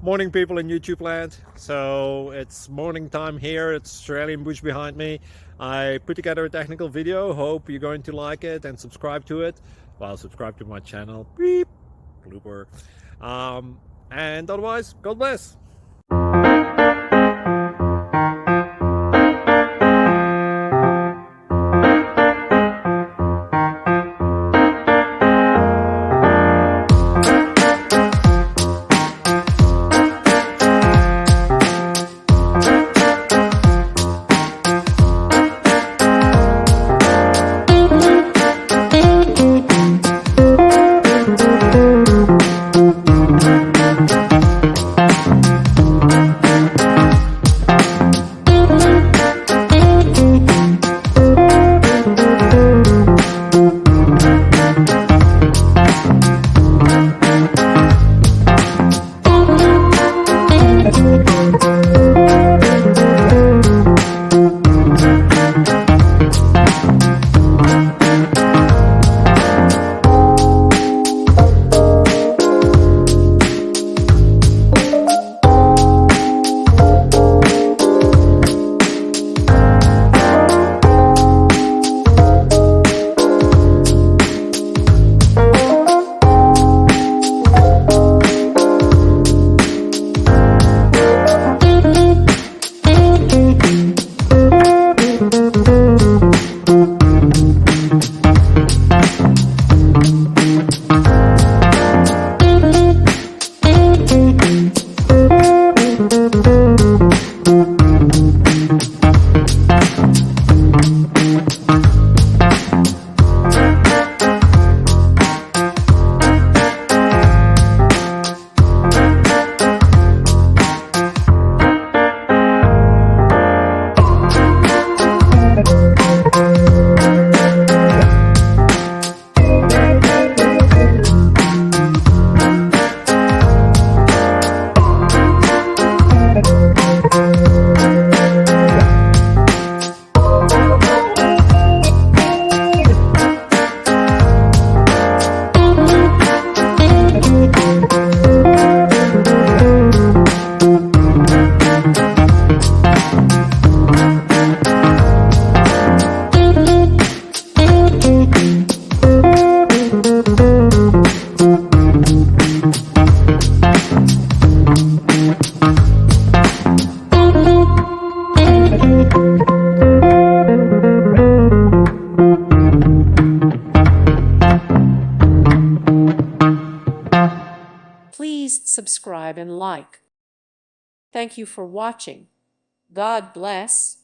Morning, people in YouTube land. So it's morning time here. It's Australian bush behind me. I put together a technical video. Hope you're going to like it and subscribe to it. Well, subscribe to my channel. Beep. Blooper. And otherwise, God bless. Please subscribe and like. Thank you for watching. God bless.